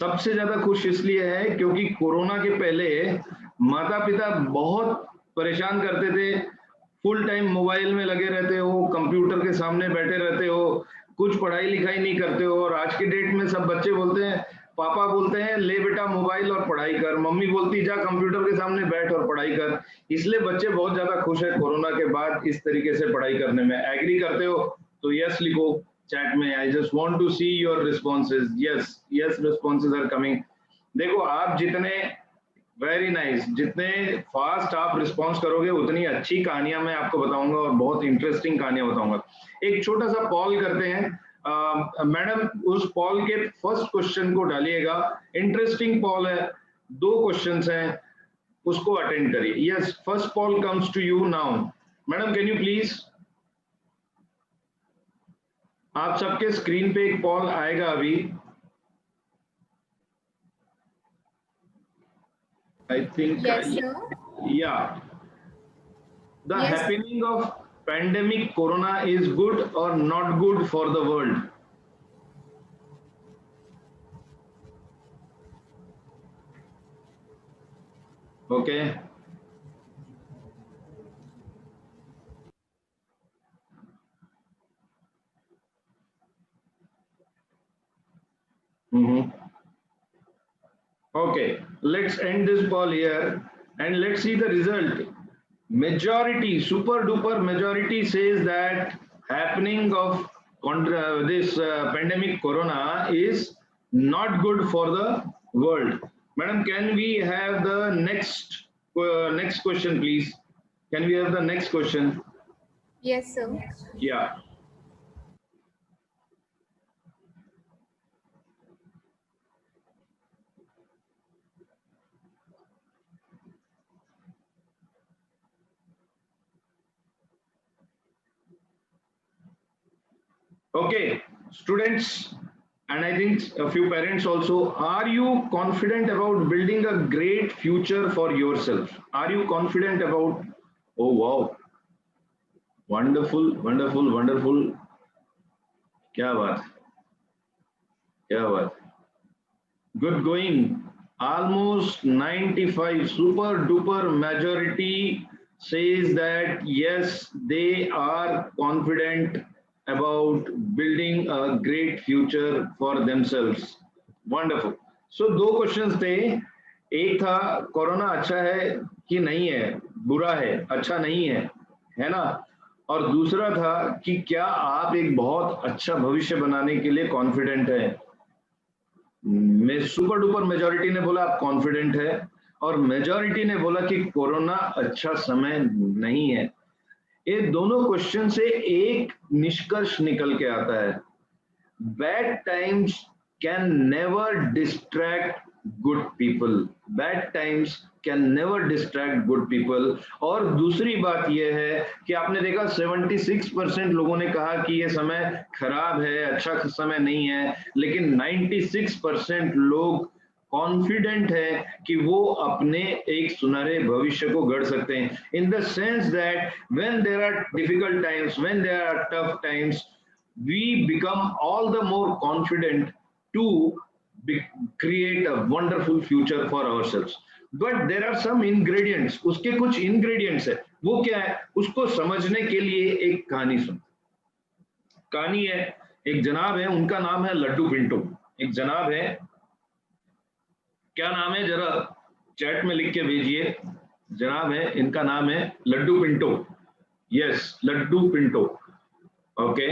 सबसे ज्यादा खुश इसलिए है क्योंकि कोरोना के पहले माता पिता बहुत परेशान करते थे, फुल टाइम मोबाइल में लगे रहते हो, कंप्यूटर के सामने बैठे रहते हो, कुछ पढ़ाई लिखाई नहीं करते हो। और आज की डेट में सब बच्चे बोलते हैं, पापा बोलते हैं ले बेटा मोबाइल और पढ़ाई कर, मम्मी बोलती जा कंप्यूटर के सामने बैठ और पढ़ाई कर। इसलिए बच्चे बहुत ज्यादा खुश है कोरोना के बाद इस तरीके से पढ़ाई करने में। एग्री करते हो तो यस लिखो चैट में। I just want to see your responses. Yes yes, responses are coming. देखो आप जितने वेरी नाइस जितने फास्ट आप रिस्पॉन्स करोगे उतनी अच्छी कहानियां मैं आपको बताऊंगा और बहुत इंटरेस्टिंग कहानियां बताऊंगा। एक छोटा सा पॉल करते हैं। मैडम उस पॉल के फर्स्ट क्वेश्चन को डालिएगा। इंटरेस्टिंग पॉल है, 2 क्वेश्चंस हैं, उसको अटेंड करिए। Yes, first poll comes to you now. Madam can you please, आप सबके स्क्रीन पे एक पॉल आएगा अभी। I think yes sir. Yeah, the Yes. happening of pandemic corona is good or not good for the world? Okay, okay, let's end this poll here and let's see the result. Majority, super duper majority says that happening of this pandemic corona is not good for the world. Madam, can we have the next question, please? Can we have the next question? Yes sir. Yeah. Okay, students, and I think a few parents also, are you confident about building a great future for yourself? Are you confident about, oh wow, wonderful, wonderful, wonderful. क्या बात, क्या बात. Good going. Almost 95 super duper majority says that yes, they are confident about building a great future for themselves. Wonderful. So 2 questions थे. एक था corona अच्छा है कि नहीं है, बुरा है, अच्छा नहीं है ना? और दूसरा था कि क्या आप एक बहुत अच्छा भविष्य बनाने के लिए कॉन्फिडेंट है? में सुपर डुपर मेजॉरिटी ने बोला आप कॉन्फिडेंट है और मेजॉरिटी ने बोला कि कोरोना अच्छा समय नहीं है। ये दोनों क्वेश्चन से एक निष्कर्ष निकल के आता है, bad times can never distract good people, bad times can never distract good people. और दूसरी बात यह है कि आपने देखा 76% लोगों ने कहा कि ये समय खराब है, अच्छा समय नहीं है, लेकिन 96% लोग कॉन्फिडेंट है कि वो अपने एक सुनहरे भविष्य को गढ़ सकते हैं। In the sense that when there are difficult times, when there are tough times, we become all the more confident to create a wonderful future for ourselves. But there are some ingredients, उसके कुछ ingredients है, वो क्या है उसको समझने के लिए एक कहानी सुन। कहानी है, एक जनाब है, उनका नाम है लड्डू पिंटू। एक जनाब है, क्या नाम है जरा चैट में लिख के भेजिए। जनाब है, इनका नाम है लड्डू पिंटू। यस, लड्डू पिंटू। ओके,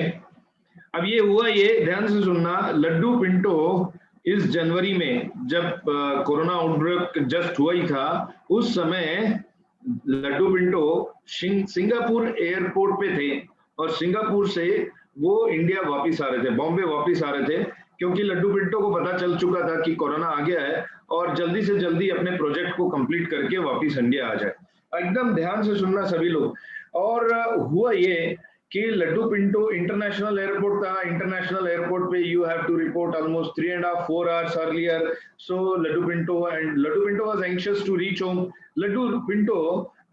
अब ये हुआ, ये ध्यान से सुनना, लड्डू पिंटो इस जनवरी में जब कोरोना आउटब्रेक जस्ट हुआ ही था, उस समय लड्डू पिंटो सिंगापुर एयरपोर्ट पे थे और सिंगापुर से वो इंडिया वापस आ रहे थे, बॉम्बे वापस आ रहे थे, क्योंकि लड्डू पिंटो को पता चल चुका था कि कोरोना आ गया है और जल्दी से जल्दी अपने प्रोजेक्ट को कंप्लीट करके वापस इंडिया आ जाए। एकदम ध्यान से सुनना सभी लोग। और हुआ ये कि लड्डू पिंटो इंटरनेशनल एयरपोर्ट था, इंटरनेशनल एयरपोर्ट पे you have to report almost 3.5-4 hours earlier. So Laddu Pinto was anxious to reach home. Laddu Pinto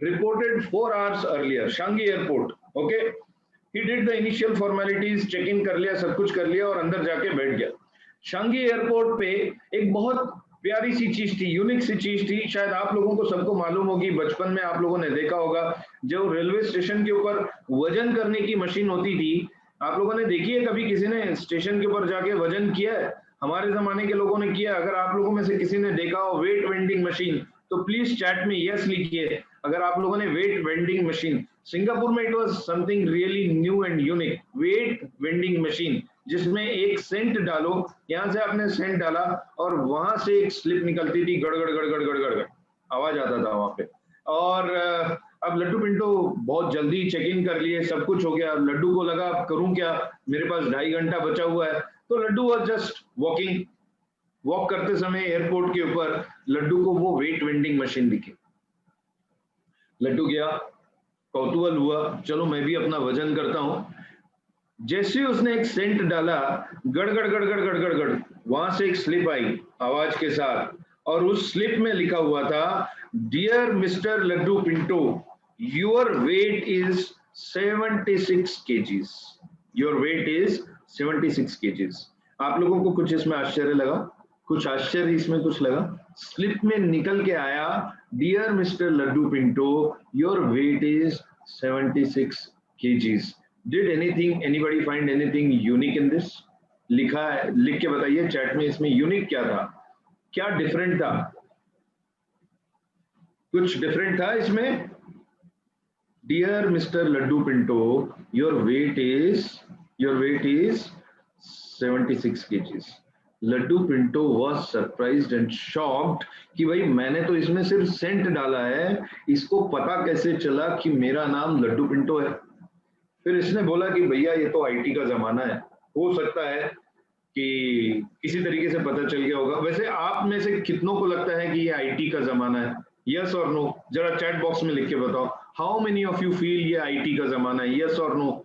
reported 4 hours earlier Changi airport. Okay, he did the initial formalities, check in कर लिया, सब कुछ कर लिया और अंदर जाके बैठ गया। शांघी एयरपोर्ट पे एक बहुत प्यारी सी चीज थी, यूनिक सी चीज थी, शायद आप लोगों को सबको मालूम होगी, बचपन में आप लोगों ने देखा होगा, जो रेलवे स्टेशन के ऊपर वजन करने की मशीन होती थी। आप लोगों ने देखी है कभी किसी ने स्टेशन के ऊपर जाके वजन किया है? हमारे जमाने के लोगों ने किया। अगर आप लोगों में से किसी ने देखा हो वेट वेंडिंग मशीन, तो प्लीज चैट में यस लिखिए अगर आप लोगों ने वेट वेंडिंग मशीन। सिंगापुर में it was something really new and unique, weight vending machine, जिसमें एक सेंट डालो, यहाँ से आपने सेंट डाला और वहां से एक स्लिप निकलती थी, गड़गड़ गड़गड़ गड़गड़ गड़ आवाज आता था वहां पे। और अब लड्डू पिंटो बहुत जल्दी चेक इन कर लिए, सब कुछ हो गया। लड्डू को लगा अब करूं क्या, मेरे पास 2.5 घंटा बचा हुआ है। तो Laddu was just walking, walk करते समय एयरपोर्ट के ऊपर लड्डू को वो वेट वेंडिंग मशीन दिखी। लड्डू गया, कौतूहल हुआ, चलो मैं भी अपना वजन करता हूं। जैसे ही उसने एक सेंट डाला, गड़गड़ गड़गड़ गड़गड़ गड़ वहां से एक स्लिप आई आवाज के साथ, और उस स्लिप में लिखा हुआ था, dear mister Laddu Pinto, your weight is 76 kgs, your weight is 76 kgs। आप लोगों को कुछ इसमें आश्चर्य लगा? कुछ आश्चर्य इसमें कुछ लगा? स्लिप में निकल के आया, dear mister Laddu Pinto, your weight is 76 kgs। Did anybody find anything unique in this? लिखा है, लिख के बताइए चैट में, इसमें यूनिक क्या था, क्या डिफरेंट था? कुछ डिफरेंट था इसमें? Dear mister Laddu Pinto, your weight is 76 kgs। Laddu Pinto was surprised and shocked कि भाई मैंने तो इसमें सिर्फ सेंट डाला है, इसको पता कैसे चला कि मेरा नाम लड्डू पिंटो है? फिर इसने बोला कि भैया ये तो आईटी का जमाना है, हो सकता है कि किसी तरीके से पता चल गया होगा। वैसे आप में से कितनों को लगता है कि ये आईटी का जमाना है? यस और नो जरा चैट बॉक्स में लिख के बताओ। How many of you feel ये आईटी का जमाना है? यस और no.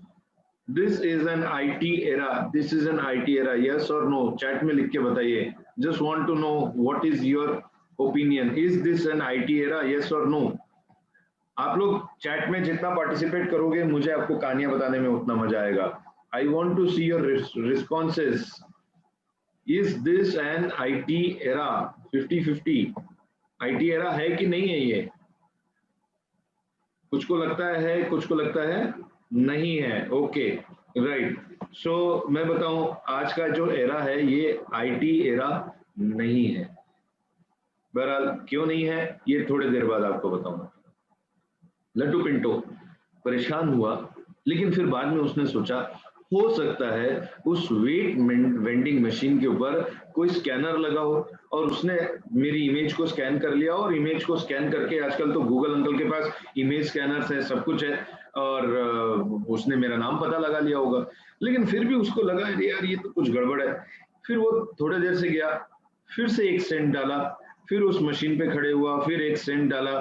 This is an IT era, this is an IT era. Yes और नो चैट में लिख के बताइए। Just want to know what is your opinion, is this an IT era? Yes और नो। आप लोग चैट में जितना पार्टिसिपेट करोगे, मुझे आपको कहानियां बताने में उतना मजा आएगा। I want to see your responses. Is this an IT era? 50-50 IT era है कि नहीं है ये? कुछ को लगता है, कुछ को लगता है नहीं है। Okay right. सो मैं बताऊं, आज का जो एरा है ये आईटी एरा नहीं है। बहरहाल क्यों नहीं है ये थोड़ी देर बाद आपको बताऊंगा। लड्डू पिंटो परेशान हुआ, लेकिन फिर बाद में उसने सोचा हो सकता है उस वेट वेंडिंग मशीन के ऊपर कोई स्कैनर लगा हो और उसने मेरी इमेज को स्कैन कर लिया, और इमेज को स्कैन करके, आजकल तो गूगल अंकल के पास इमेज स्कैनर्स है, सब कुछ है, और उसने मेरा नाम पता लगा लिया होगा। लेकिन फिर भी उसको लगा अरे यार ये तो कुछ गड़बड़ है। फिर वो थोड़ी देर से गया, फिर से एक सेंट डाला, फिर उस मशीन पे खड़े हुआ, फिर एक सेंट डाला,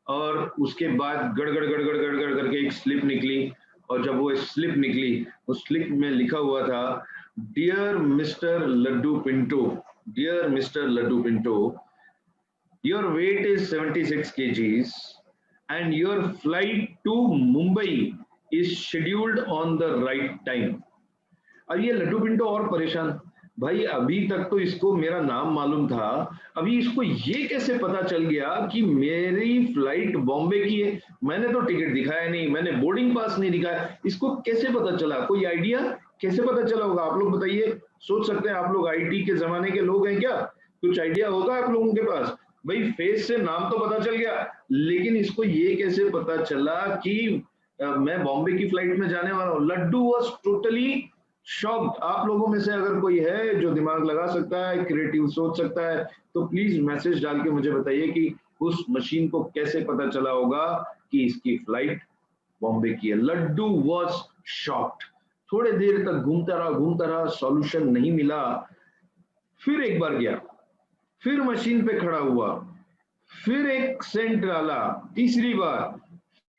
और उसके बाद गड़गड़ गड़गड़ गड़गड़ करके एक स्लिप निकली। और जब वो स्लिप निकली, उस स्लिप में लिखा हुआ था, dear mister Laddu Pinto, dear mister Laddu Pinto, your weight is 76 kgs and your flight to Mumbai is scheduled on the right time। अब ये लड्डू पिंटो और परेशान, भाई अभी तक तो इसको मेरा नाम मालूम था, अभी इसको ये कैसे पता चल गया कि मेरी फ्लाइट बॉम्बे की है? मैंने तो टिकट दिखाया नहीं, मैंने बोर्डिंग पास नहीं दिखाया, इसको कैसे पता चला? कोई आइडिया कैसे पता चला होगा? आप लोग बताइए। सोच सकते हैं आप लोग आईटी के जमाने के लोग हैं क्या? कुछ आइडिया होगा आप लोगों के पास? भाई फेस से नाम तो पता चल गया, लेकिन इसको ये कैसे पता चला कि मैं बॉम्बे की फ्लाइट में जाने वाला हूँ? Laddu was totally shocked. आप लोगों में से अगर कोई है जो दिमाग लगा सकता है, क्रिएटिव सोच सकता है, तो प्लीज मैसेज डाल के मुझे बताइए कि उस मशीन को कैसे पता चला होगा कि इसकी फ्लाइट बॉम्बे की है। Laddu was shocked. थोड़े देर तक घूमता रहा, सॉल्यूशन नहीं मिला। फिर एक बार गया, फिर मशीन पे खड़ा हुआ, फिर एक सेंट डाला, तीसरी बार,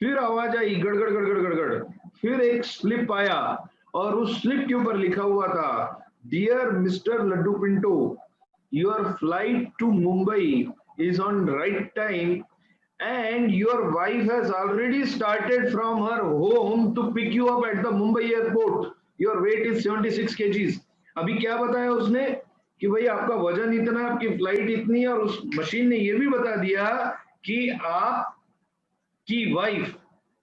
फिर आवाज आई गड़गड़ गड़गड़ गड़गड़, फिर एक स्लिप आया, और उस स्लिप के ऊपर लिखा हुआ था, dear mister Laddu Pinto, your flight to Mumbai is on right time and your wife has already started from her home to pick you up at the Mumbai airport. Your weight is 76 kgs। अभी क्या बताया उसने? कि भाई आपका वजन इतना, आपकी फ्लाइट इतनी है, और उस मशीन ने ये भी बता दिया कि आपकी वाइफ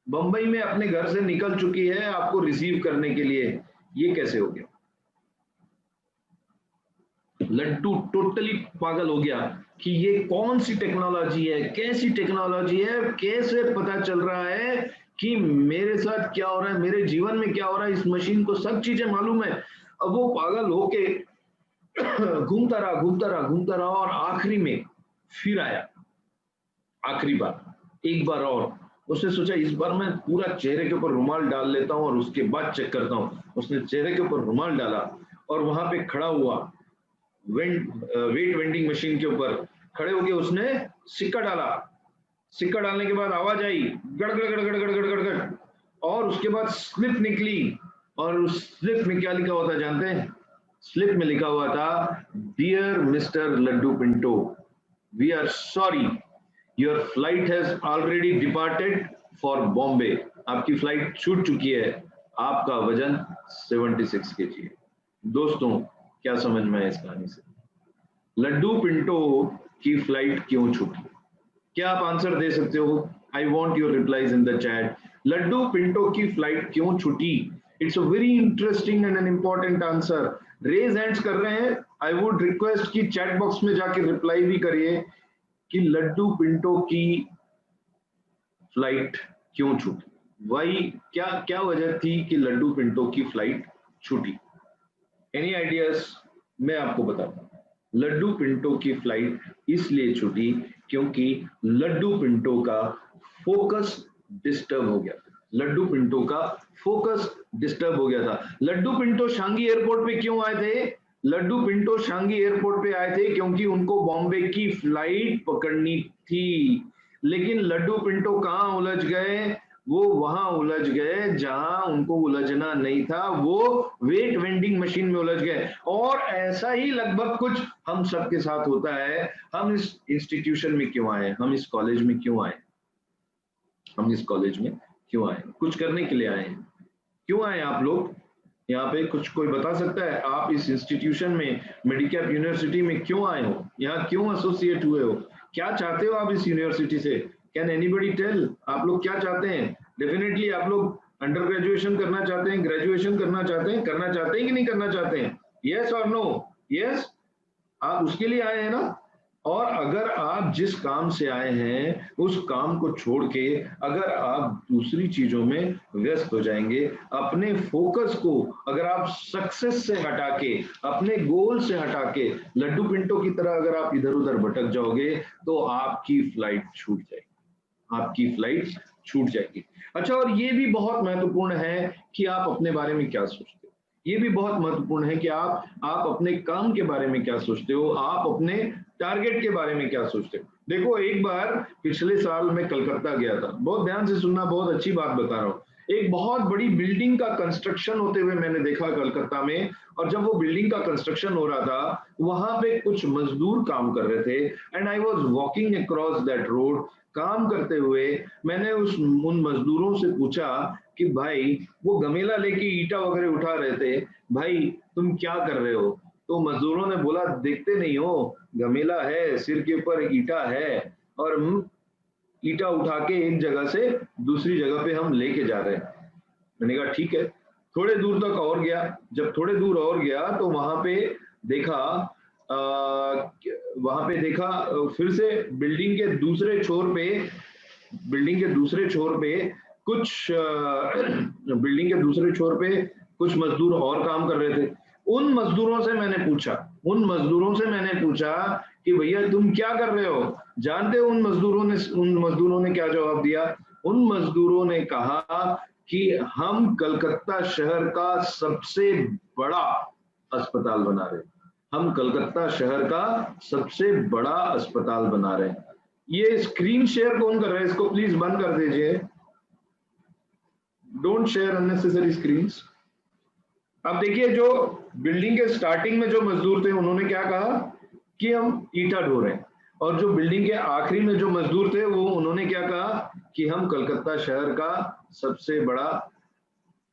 बंबई में अपने घर से निकल चुकी है आपको रिसीव करने के लिए। ये कैसे हो गया? लड्डू टोटली पागल हो गया कि ये कौन सी टेक्नोलॉजी है, कैसी टेक्नोलॉजी है, कैसे पता चल रहा है कि मेरे साथ क्या हो रहा है, मेरे जीवन में क्या हो रहा है, इस मशीन को सब चीजें मालूम है। अब वो पागल होके घूमता रहा और आखिरी में फिर आया। आखिरी बार एक बार और उसने सोचा इस बार मैं पूरा चेहरे के ऊपर रुमाल डाल लेता हूँ और उसके बाद चेक करता हूँ। उसने चेहरे के ऊपर रुमाल डाला और वहां पे खड़ा हुआ वेट वेंडिंग मशीन के ऊपर खड़े होके उसने सिक्का डाला। सिक्का डालने के बाद आवाज आई गड़गड़ गड़गड़ गड़गड़ गड़गड़, और उसके बाद स्लिप निकली। और उस स्लिप में क्या लिखा हुआ था जानते हैं? स्लिप में लिखा हुआ था, dear mister Laddu Pinto, we are sorry, your flight has already departed for Bombay. आपकी फ्लाइट छूट चुकी है, आपका वजन 76 kg है। दोस्तों, क्या समझ में आया इस कहानी से? लड्डू पिंटो की फ्लाइट क्यों छूटी? क्या आप आंसर दे सकते हो? I want your replies in the chat. Laddu Pinto की फ्लाइट क्यों छूटी? It's a very interesting and an important answer. Raise hands कर रहे हैं। आई वुड रिक्वेस्ट कि चैट बॉक्स में जाके रिप्लाई भी करिए कि लड्डू पिंटो की फ्लाइट क्यों छूटी। वही क्या क्या वजह थी कि लड्डू पिंटो की फ्लाइट छूटी? Any ideas? मैं आपको बताता हूँ। लड्डू पिंटो की फ्लाइट इसलिए छूटी क्योंकि लड्डू पिंटो का फोकस डिस्टर्ब हो गया था। लड्डू पिंटो का फोकस डिस्टर्ब हो गया था। लड्डू पिंटो शांगी एयरपोर्ट पे क्यों आए थे? लड्डू पिंटो शांगी एयरपोर्ट पे आए थे क्योंकि उनको बॉम्बे की फ्लाइट पकड़नी थी। लेकिन लड्डू पिंटो कहां उलझ गए? वो वहां उलझ गए जहां उनको उलझना नहीं था, वो वेट वेंडिंग मशीन में उलझ गए। और ऐसा ही लगभग कुछ हम सबके साथ होता है। हम इस इंस्टीट्यूशन में क्यों आए? हम इस कॉलेज में क्यों आए? हम इस कॉलेज में क्यों आए? कुछ करने के लिए आए हैं। क्यों आए आप लोग यहाँ पे? कुछ कोई बता सकता है? आप इस इंस्टीट्यूशन में, मेडिकैप यूनिवर्सिटी में क्यों आए हो? यहाँ क्यों एसोसिएट हुए हो? क्या चाहते हो आप इस यूनिवर्सिटी से? Can anybody tell? आप लोग क्या चाहते हैं? डेफिनेटली आप लोग अंडर ग्रेजुएशन करना चाहते हैं, ग्रेजुएशन करना चाहते हैं, कि नहीं करना चाहते हैं? यस और नो? यस, आप उसके लिए आए हैं ना? और अगर आप जिस काम से आए हैं उस काम को छोड़ के अगर आप दूसरी चीजों में व्यस्त हो जाएंगे, अपने फोकस को अगर आप सक्सेस से हटा के, अपने गोल से हटा के लड्डू पिंटो की तरह अगर आप इधर उधर भटक जाओगे तो आपकी फ्लाइट छूट जाएगी। आपकी फ्लाइट छूट जाएगी। अच्छा, और ये भी बहुत महत्वपूर्ण है कि आप अपने बारे में क्या सोचते हो। ये भी बहुत महत्वपूर्ण है कि आप अपने काम के बारे में क्या सोचते हो, आप अपने टारगेट के बारे में क्या सोचते हो। देखो, एक बार पिछले साल मैं कलकत्ता गया था। बहुत ध्यान से सुनना, बहुत अच्छी बात बता रहा हूँ। एक बहुत बड़ी बिल्डिंग का कंस्ट्रक्शन होते हुए मैंने देखा कलकत्ता में। और जब वो बिल्डिंग का कंस्ट्रक्शन हो रहा था, वहां पे कुछ मजदूर काम कर रहे थे and I was walking across that road. काम करते हुए मैंने उन मजदूरों से पूछा कि भाई, वो गमेला लेके ईटा वगैरह उठा रहे थे, भाई तुम क्या कर रहे हो? तो मजदूरों ने बोला, देखते नहीं हो, गमेला है, सिर के ऊपर ईटा है और हम ईटा उठा के एक जगह से दूसरी जगह पे हम लेके जा रहे हैं। मैंने कहा ठीक है। थोड़े दूर तक और गया। जब थोड़े दूर और गया तो वहां पे देखा, फिर से बिल्डिंग के दूसरे छोर पे, बिल्डिंग के दूसरे छोर पे कुछ बिल्डिंग के दूसरे छोर पे कुछ मजदूर और काम कर रहे थे। उन मजदूरों से मैंने पूछा कि भैया तुम क्या कर रहे हो? जानते हो उन मजदूरों ने क्या जवाब दिया? उन मजदूरों ने कहा कि हम कलकत्ता शहर का सबसे बड़ा अस्पताल बना रहे हैं। हम कलकत्ता शहर का सबसे बड़ा अस्पताल बना रहे हैं। ये स्क्रीन शेयर कौन कर रहा है? इसको प्लीज बंद कर दीजिए। Don't share unnecessary screens. अब देखिए, जो बिल्डिंग के स्टार्टिंग में जो मजदूर थे उन्होंने क्या कहा कि हम ईटा ढो रहे हैं, और जो बिल्डिंग के आखिरी में जो मजदूर थे वो उन्होंने क्या कहा कि हम कलकत्ता शहर का सबसे बड़ा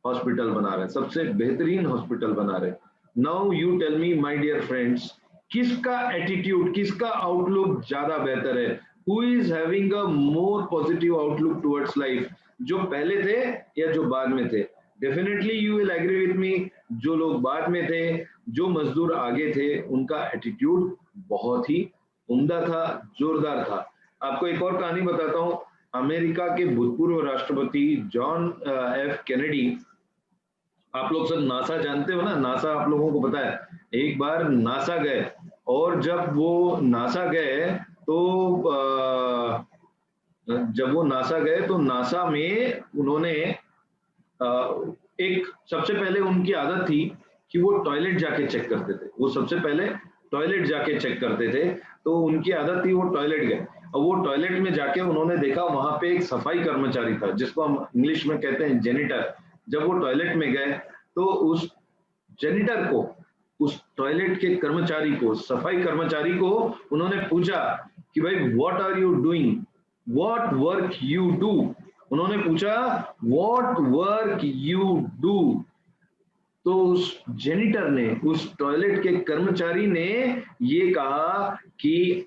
हॉस्पिटल बना रहे हैं, सबसे बेहतरीन हॉस्पिटल बना रहे हैं। Now you tell me my dear friends, किसका एटीट्यूड, किसका आउटलुक ज्यादा बेहतर है, who is having a more positive outlook towards life, जो पहले थे या जो बाद में थे। Definitely you will agree with me, जो लोग बाद में थे, जो मजदूर आगे थे, उनका एटीट्यूड बहुत ही उम्दा था, जोरदार था। आपको एक और कहानी बताता हूं। अमेरिका के भूतपूर्व राष्ट्रपति जॉन एफ कैनेडी, आप लोग सब नासा जानते हो ना, नासा आप लोगों को पता है। एक बार नासा गए, और जब वो नासा गए तो जब वो नासा गए तो नासा में उन्होंने एक, सबसे पहले उनकी आदत थी कि वो टॉयलेट जाके चेक करते थे। वो सबसे पहले टॉयलेट जाके चेक करते थे, तो उनकी आदत थी वो टॉयलेट गए, और वो टॉयलेट में जाके उन्होंने देखा वहां पे एक सफाई कर्मचारी था, जिसको हम इंग्लिश में कहते हैं जेनिटर। जब वो टॉयलेट में गए तो उस जेनिटर को, उस टॉयलेट के कर्मचारी को, सफाई कर्मचारी को उन्होंने पूछा कि भाई what are you doing, what work you do. उन्होंने पूछा व्हाट वर्क यू डू। तो उस जेनिटर ने, उस टॉयलेट के कर्मचारी ने ये कहा कि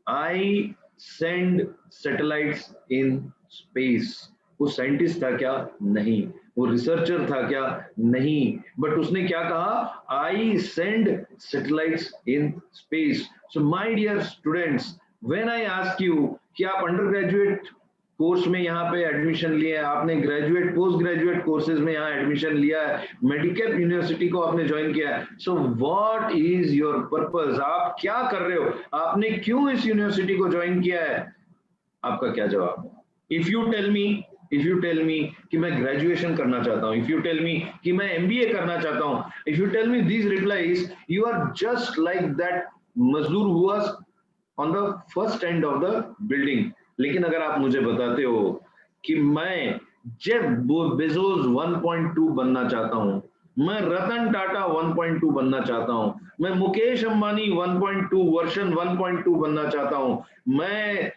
आई सेंड सैटेलाइट्स इन स्पेस। वो साइंटिस्ट था क्या? नहीं। वो रिसर्चर था क्या? नहीं। बट उसने क्या कहा? I send satellites in space. So my dear students, when I ask you कि आप अंडर ग्रेजुएट कोर्स में यहाँ पे एडमिशन लिया है, आपने ग्रेजुएट पोस्ट ग्रेजुएट कोर्सेज में यहाँ एडमिशन लिया है, मेडिकल यूनिवर्सिटी को आपने ज्वाइन किया है, so what is your purpose, आप क्या कर रहे हो, आपने क्यों इस यूनिवर्सिटी को ज्वाइन किया है? आपका क्या जवाब? इफ यू टेल मी कि मैं ग्रेजुएशन करना चाहता हूं, इफ यू टेल मी कि मैं एमबीए करना चाहता हूं, if you tell me these replies, you are just like that मजदूर who was on the first end of the building. लेकिन अगर आप मुझे बताते हो कि मैं जेफ बेजोस 1.2 बनना चाहता हूं, मैं रतन टाटा 1.2 बनना चाहता हूं, मैं मुकेश अंबानी 1.2 वर्जन 1.2 बनना चाहता हूं, मैं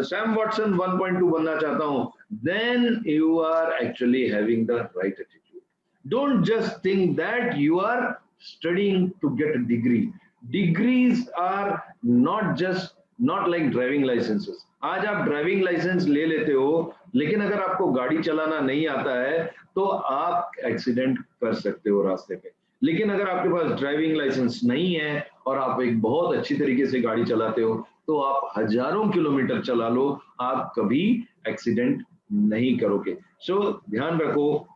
सैम वॉटसन 1.2 बनना चाहता हूं, then you are actually having the right attitude. Don't just think that you are studying to get a degree. Degrees are not like driving licenses. आज आप ड्राइविंग लाइसेंस ले लेते हो, लेकिन अगर आपको गाड़ी चलाना नहीं आता है तो आप एक्सीडेंट कर सकते हो रास्ते पे। लेकिन अगर आपके पास ड्राइविंग लाइसेंस नहीं है और आप एक बहुत अच्छी तरीके से गाड़ी चलाते हो, तो आप हजारों किलोमीटर चला लो, आप कभी एक्सीडेंट नहीं करोगे। सो ध्यान रखो,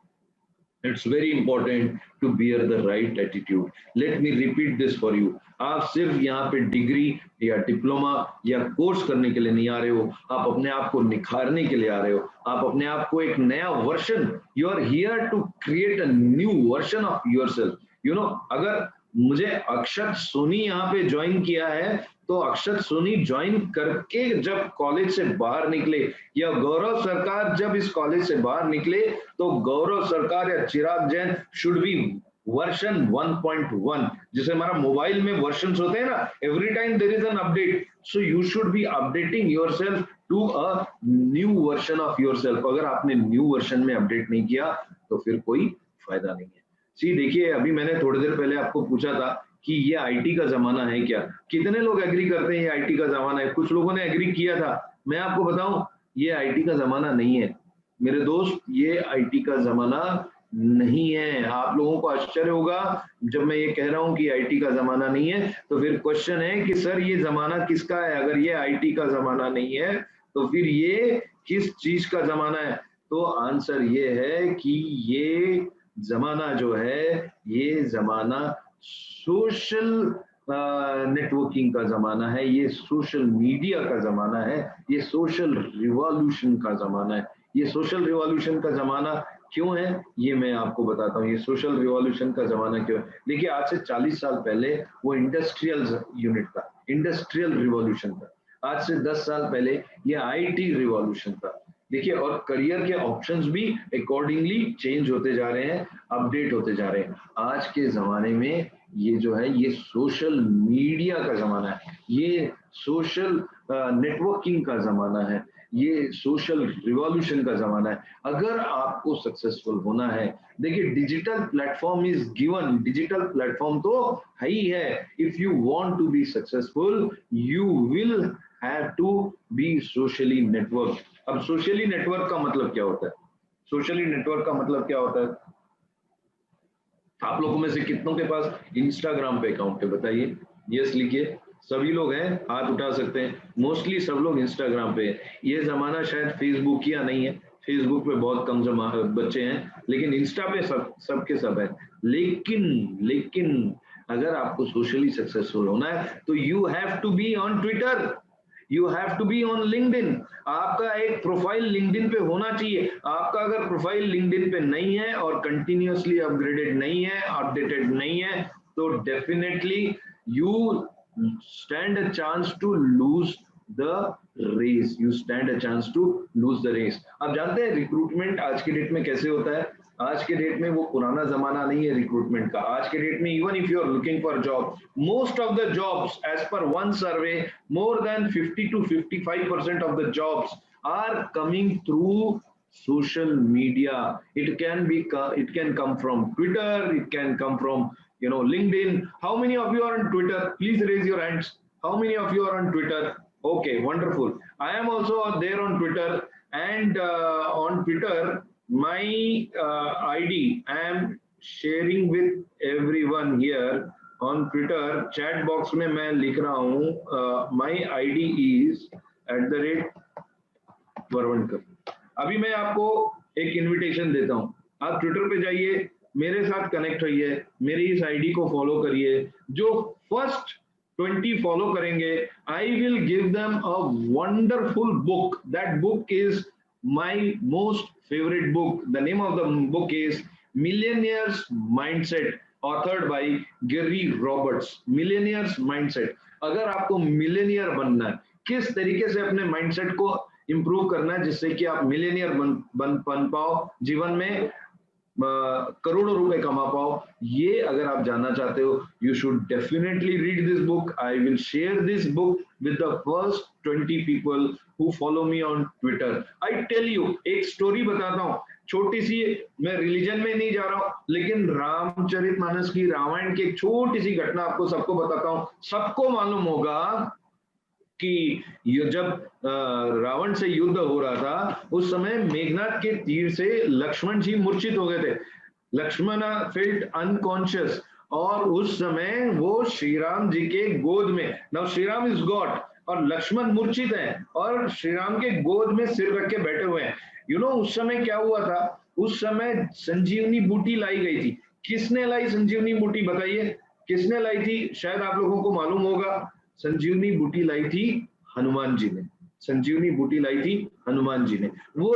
it's very important to bear the right attitude. Let me repeat this for you. आप सिर्फ यहाँ पे डिग्री या डिप्लोमा या कोर्स करने के लिए नहीं आ रहे हो, आप अपने आप को निखारने के लिए आ रहे हो, आप अपने आप को एक नया version, you are here to create a new version of yourself. You know, अगर मुझे अक्षत सोनी यहाँ पे ज्वाइन किया है, तो अक्षत सोनी ज्वाइन करके जब कॉलेज से बाहर निकले, या गौरव सरकार जब इस कॉलेज से बाहर निकले, तो गौरव सरकार या Chirag Jain should be version 1.1। जैसे हमारा मोबाइल में वर्जन्स होते हैं ना, every time there is an update, so you should be updating yourself to a new version of yourself. अगर आपने न्यू वर्जन में अपडेट नहीं किया तो फिर कोई फायदा नहीं है। सी देखिए, अभी मैंने थोड़ी देर पहले आपको पूछा था कि ये आईटी का जमाना है क्या? कितने लोग एग्री करते हैं ये आईटी का जमाना है? कुछ लोगों ने एग्री किया था। मैं आपको बताऊं, ये आईटी का जमाना नहीं है मेरे दोस्त, ये आईटी का जमाना नहीं है। आप लोगों को आश्चर्य होगा जब मैं ये कह रहा हूं कि आईटी का जमाना नहीं है, तो फिर क्वेश्चन है कि सर ये जमाना किसका है? अगर ये आईटी का जमाना नहीं है तो फिर ये किस चीज का जमाना है? तो आंसर ये है कि ये जमाना जो है, ये जमाना सोशल नेटवर्किंग का जमाना है, ये सोशल मीडिया का जमाना है, ये सोशल रिवॉल्यूशन का जमाना है। ये सोशल रिवॉल्यूशन का जमाना क्यों है, ये मैं आपको बताता हूँ। ये सोशल रिवॉल्यूशन का जमाना क्यों है? देखिए, आज से 40 साल पहले वो इंडस्ट्रियल यूनिट था, इंडस्ट्रियल रिवॉल्यूशन था। आज से 10 साल पहले ये आईटी रिवॉल्यूशन था। देखिए, और करियर के ऑप्शंस भी अकॉर्डिंगली चेंज होते जा रहे हैं, अपडेट होते जा रहे हैं। आज के जमाने में ये जो है, ये सोशल मीडिया का जमाना है, ये सोशल नेटवर्किंग का जमाना है, ये सोशल रिवॉल्यूशन का जमाना है। अगर आपको सक्सेसफुल होना है, देखिए digital platform is given, digital platform तो है ही है। If you want to be successful you will have to be socially network. अब सोशली नेटवर्क का मतलब क्या होता है? सोशली नेटवर्क का मतलब क्या होता है? आप लोगों में से कितनों के पास इंस्टाग्राम पे अकाउंट है? बताइए, यस लिखिए। सभी लोग हैं, हाथ उठा सकते हैं। मोस्टली सब लोग इंस्टाग्राम पे है। ये जमाना शायद फेसबुक या नहीं है, फेसबुक पे बहुत कम बच्चे हैं, लेकिन इंस्टा पे सब के सब है। लेकिन लेकिन अगर आपको सोशली सक्सेसफुल होना है तो you have to be on Twitter, you have to be on LinkedIn. आपका एक प्रोफाइल लिंक्डइन पे होना चाहिए। आपका अगर प्रोफाइल लिंक्डइन पे नहीं है और कंटिन्यूअसली अपग्रेडेड नहीं है, अपडेटेड नहीं है, तो definitely you stand a chance to lose the race, you stand a chance to lose the race। आप जानते हैं रिक्रूटमेंट आज के डेट में कैसे होता है? आज के डेट में वो पुराना जमाना नहीं है रिक्रूटमेंट का। आज के डेट में even if you are looking for job, most of the jobs as per one survey, more than 50 to 55% of the jobs are coming through social media। It can come from Twitter, it can come from LinkedIn. How many of you are on Twitter? Please raise your hands. How many of you are on Twitter? Okay, wonderful. I am also there on Twitter, and on Twitter my ID I am sharing with everyone here on Twitter। chat box में मैं लिख रहा हूँ my ID is @वर्वनकर। अभी मैं आपको एक invitation देता हूँ, आप ट्विटर पे जाइए, मेरे साथ कनेक्ट होइए, मेरी इस आईडी को फॉलो करिए। जो फर्स्ट 20 फॉलो करेंगे, I will give them a wonderful book. That book is my most favourite book. The name of the book is millionaires mindset, authored bye Gary Roberts. Millionaires mindset. अगर आपको millionaire बनना है, किस तरीके से अपने mindset को इंप्रूव करना है जिससे कि आप मिलेनियर बन पाओ, जीवन में करोड़ों रुपए कमा पाओ, ये अगर आप जानना चाहते हो, you should definitely read this book. I will share this book with the first 20 people who follow me on Twitter. I tell you, एक स्टोरी बताता हूँ छोटी सी। मैं रिलीजन में नहीं जा रहा हूँ, लेकिन रामचरितमानस की, रामायण की एक छोटी सी घटना आपको सबको बताता हूँ। सबको मालूम होगा कि जब रावण से युद्ध हो रहा था, उस समय मेघनाथ के तीर से लक्ष्मण जी मूर्छित हो गए थे। लक्ष्मण फेल्ट अनकॉन्शियस, और उस समय वो श्री राम जी के गोद में, now Shri Ram is God और लक्ष्मण मूर्छित हैं और श्री राम के गोद में सिर रख के बैठे हुए हैं। उस समय क्या हुआ था? उस समय संजीवनी बूटी लाई गई थी। किसने लाई संजीवनी बूटी? बताइए, किसने लाई थी? शायद आप लोगों को मालूम होगा। संजीवनी बूटी लाई थी हनुमान जी ने। संजीवनी बूटी लाई थी हनुमान जी ने। वो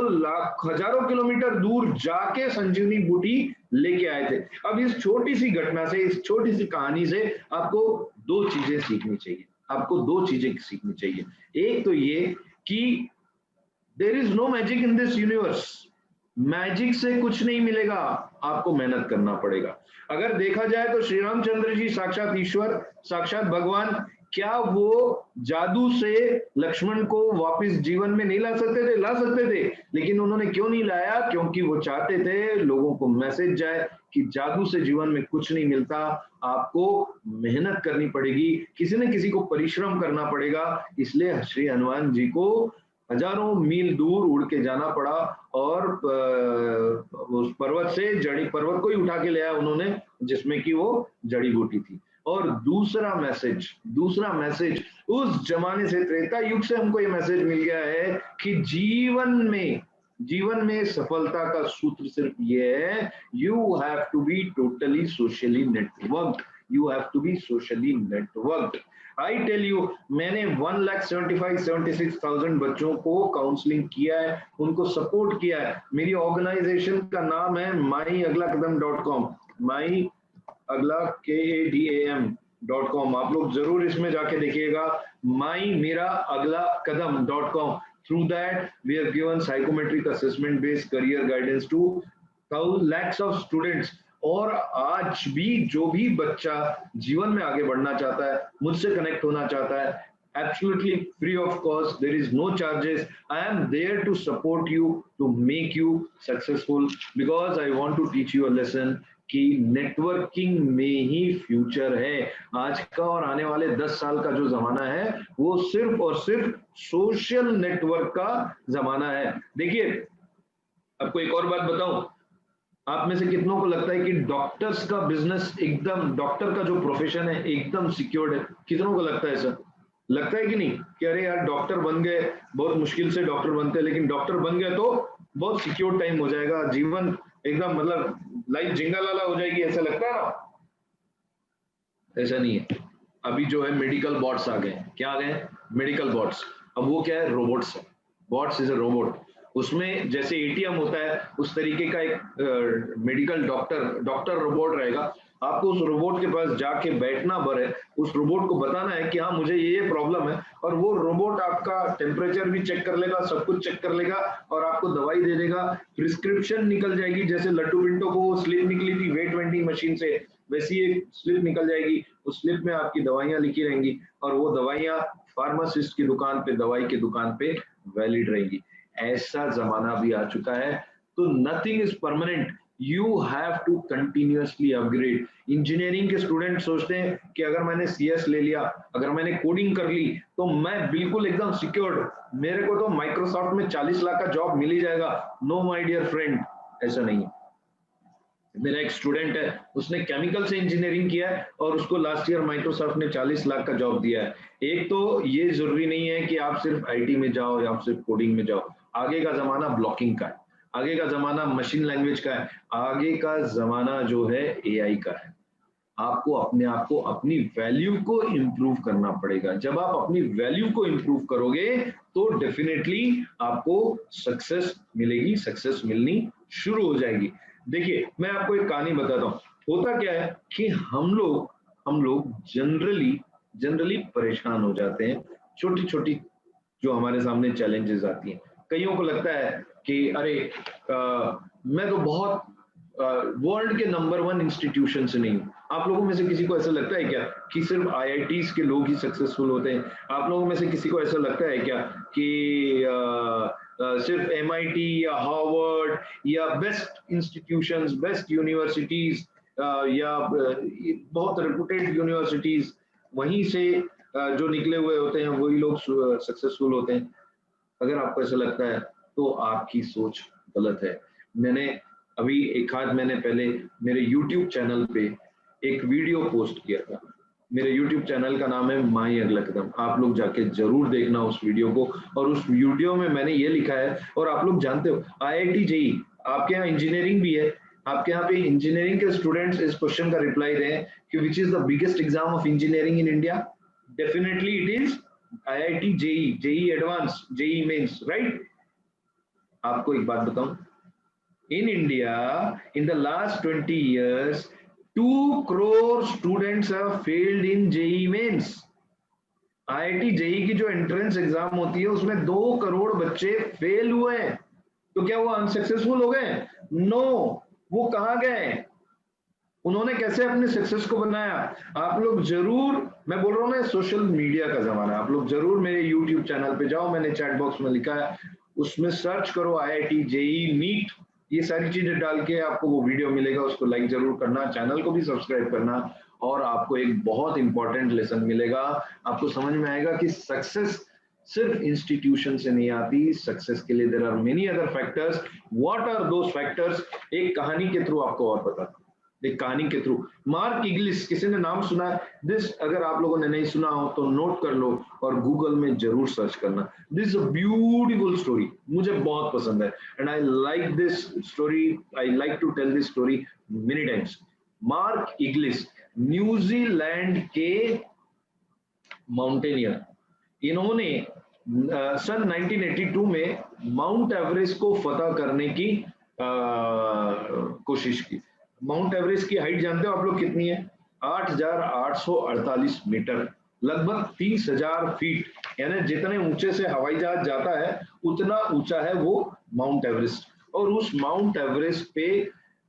हजारों किलोमीटर दूर जाके संजीवनी बूटी लेके आए थे। अब इस छोटी सी घटना से, इस छोटी सी कहानी से आपको दो चीजें सीखनी चाहिए। आपको दो चीजें सीखनी चाहिए। एक तो ये कि there is no magic in this universe. Magic से कुछ नहीं मिलेगा, आपको मेहनत करना पड़ेगा। अगर देखा जाए तो श्री रामचंद्र जी साक्षात ईश्वर, साक्षात भगवान, क्या वो जादू से लक्ष्मण को वापस जीवन में नहीं ला सकते थे? ला सकते थे, लेकिन उन्होंने क्यों नहीं लाया? क्योंकि वो चाहते थे लोगों को मैसेज जाए कि जादू से जीवन में कुछ नहीं मिलता, आपको मेहनत करनी पड़ेगी, किसी न किसी को परिश्रम करना पड़ेगा। इसलिए श्री हनुमान जी को हजारों मील दूर उड़ के जाना पड़ा और उस पर्वत से पर्वत को ही उठा के ले आया उन्होंने, जिसमें कि वो जड़ी बूटी थी। और दूसरा मैसेज उस जमाने से, त्रेता युग से हमको ये मैसेज मिल गया है कि जीवन में सफलता का सूत्र सिर्फ ये है, you have to be totally socially networked. You have to be socially networked. I tell you, मैंने 1,76,000 बच्चों को काउंसलिंग किया है, उनको सपोर्ट किया है। मेरी ऑर्गेनाइजेशन का नाम है myaglakadam.com, myagladam.com। आप लोग जरूर इसमें जाके देखिएगा, mymeraaglakadam.com। Through that, we have given psychometric assessment based career guidance to lakhs of students। और आज भी जो भी बच्चा जीवन में आगे बढ़ना चाहता है, मुझसे कनेक्ट होना चाहता है, absolutely free of cost. There is no charges. I am there to support you, to make you successful, because I want to teach you a lesson कि नेटवर्किंग में ही फ्यूचर है। आज का और आने वाले 10 साल का जो जमाना है वो सिर्फ और सिर्फ सोशल नेटवर्क का जमाना है। देखिए, आपको एक और बात बताऊं, आप में से कितनों को लगता है कि डॉक्टर्स का बिजनेस एकदम, डॉक्टर का जो प्रोफेशन है एकदम सिक्योर्ड है? कितनों को लगता है ऐसा? लगता है कि नहीं कि अरे यार डॉक्टर बन गए, बहुत मुश्किल से डॉक्टर बनते हैं, लेकिन डॉक्टर बन गए तो बहुत सिक्योर टाइम हो जाएगा, जीवन एकदम मतलब लाइफ जिंगालाला हो जाएगी, ऐसा लगता है ना? ऐसा नहीं है। अभी जो है मेडिकल बॉट्स आ गए। क्या आ गए? Medical bots. अब वो क्या है? रोबोट्स है। Bots is a robot. उसमें जैसे एटीएम होता है उस तरीके का एक मेडिकल डॉक्टर रोबोट रहेगा। आपको उस रोबोट के पास जाके बैठना भर है, उस रोबोट को बताना है कि हाँ मुझे ये प्रॉब्लम है, और वो रोबोट आपका टेम्परेचर भी चेक कर लेगा, सब कुछ चेक कर लेगा और आपको दवाई दे देगा। प्रिस्क्रिप्शन निकल जाएगी, जैसे लट्टू पिंटो को स्लिप निकली थी वेट वेंडिंग मशीन से, वैसी एक स्लिप निकल जाएगी। उस स्लिप में आपकी दवाइयां लिखी रहेंगी और वो दवाइयां फार्मासिस्ट की दुकान पे, दवाई की दुकान पे वैलिड रहेंगी। ऐसा जमाना भी आ चुका है। तो nothing is permanent, you have to continuously upgrade. Engineering के स्टूडेंट सोचते हैं कि अगर मैंने सीएस ले लिया, अगर मैंने कोडिंग कर ली तो मैं बिल्कुल एकदम सिक्योर्ड, मेरे को तो माइक्रोसॉफ्ट में 40 लाख का जॉब मिल ही जाएगा। नो माय डियर फ्रेंड, ऐसा नहीं है। मेरा एक स्टूडेंट है, उसने केमिकल से इंजीनियरिंग किया है और उसको लास्ट ईयर माइक्रोसॉफ्ट ने 40 लाख का जॉब दिया है। एक तो ये जरूरी नहीं है कि आप सिर्फ आईटी में जाओ या आप सिर्फ कोडिंग में जाओ। आगे का जमाना ब्लॉकिंग का है, आगे का जमाना मशीन लैंग्वेज का है, आगे का जमाना जो है एआई का है। आपको अपने आप को, अपनी वैल्यू को इंप्रूव करना पड़ेगा। जब आप अपनी वैल्यू को इंप्रूव करोगे तो डेफिनेटली आपको सक्सेस मिलेगी, सक्सेस मिलनी शुरू हो जाएगी। देखिए, मैं आपको एक कहानी बताता हूँ। होता क्या है कि हम लोग जनरली परेशान हो जाते हैं छोटी छोटी जो हमारे सामने चैलेंजेस आती हैं। कईयों को लगता है कि अरे मैं तो बहुत वर्ल्ड के नंबर 1 इंस्टीट्यूशन से नहीं हूँ। आप लोगों में से किसी को ऐसा लगता है क्या कि सिर्फ आईआईटीज के लोग ही सक्सेसफुल होते हैं? आप लोगों में से किसी को ऐसा लगता है क्या कि सिर्फ एमआईटी या हार्वर्ड या बेस्ट इंस्टीट्यूशंस, बेस्ट यूनिवर्सिटीज या बहुत रेपुटेड यूनिवर्सिटीज, वहीं से जो निकले हुए होते हैं वही लोग सक्सेसफुल होते हैं? अगर आपको ऐसा लगता है तो आपकी सोच गलत है। मैंने अभी एक आध महीने पहले मेरे YouTube चैनल पे एक वीडियो पोस्ट किया था। मेरे YouTube चैनल का नाम है माही अगला कदम। आप लोग जाके जरूर देखना उस वीडियो को। और उस वीडियो में मैंने ये लिखा है, और आप लोग जानते हो IIT JEE, आपके यहाँ इंजीनियरिंग भी है, आपके यहाँ पे इंजीनियरिंग के स्टूडेंट्स इस क्वेश्चन का रिप्लाई दें कि which is the biggest exam of engineering in India? Definitely it is IIT JEE, JEE advance, JEE mains, right? आपको एक बात बताऊं, in India in the last 20 years 2 crore students have failed in JEE mains। IIT JEE की जो entrance exam होती है उसमें 2 करोड़ बच्चे फेल हुए हैं। तो क्या वो अनसक्सेसफुल हो गए? नो। वो कहां गए? उन्होंने कैसे अपने सक्सेस को बनाया? आप लोग जरूर, मैं बोल रहा हूँ ना सोशल मीडिया का जमाना, आप लोग जरूर मेरे यूट्यूब चैनल पे जाओ, मैंने चैट बॉक्स में लिखा है, उसमें सर्च करो IIT JEE नीट, ये सारी चीजें डाल के आपको वो वीडियो मिलेगा, उसको लाइक जरूर करना, चैनल को भी सब्सक्राइब करना, और आपको एक बहुत इंपॉर्टेंट लेसन मिलेगा। आपको समझ में आएगा कि सक्सेस सिर्फ इंस्टीट्यूशन से नहीं आती, सक्सेस के लिए there are many other factors. What are those factors? एक कहानी के थ्रू आपको और बताता हूं, एक कहानी के थ्रू। मार्क इग्लिस, किसी ने नाम सुना है? दिस, अगर आप लोगों ने नहीं सुना हो तो नोट कर लो और गूगल में जरूर सर्च करना। दिस अ ब्यूटीफुल स्टोरी, मुझे बहुत पसंद है, and I like this story, I like to tell this story many times. Mark Inglis New Zealand के माउंटेनियर, इन्होंने सन 1982 में माउंट एवरेस्ट को फतह करने की कोशिश की। माउंट एवरेस्ट की हाइट जानते हो आप लोग कितनी है? 8,848 मीटर, लगभग 30,000 फीट, यानी जितने ऊंचे से हवाई जहाज जाता है उतना ऊंचा है वो माउंट एवरेस्ट। और उस माउंट एवरेस्ट पे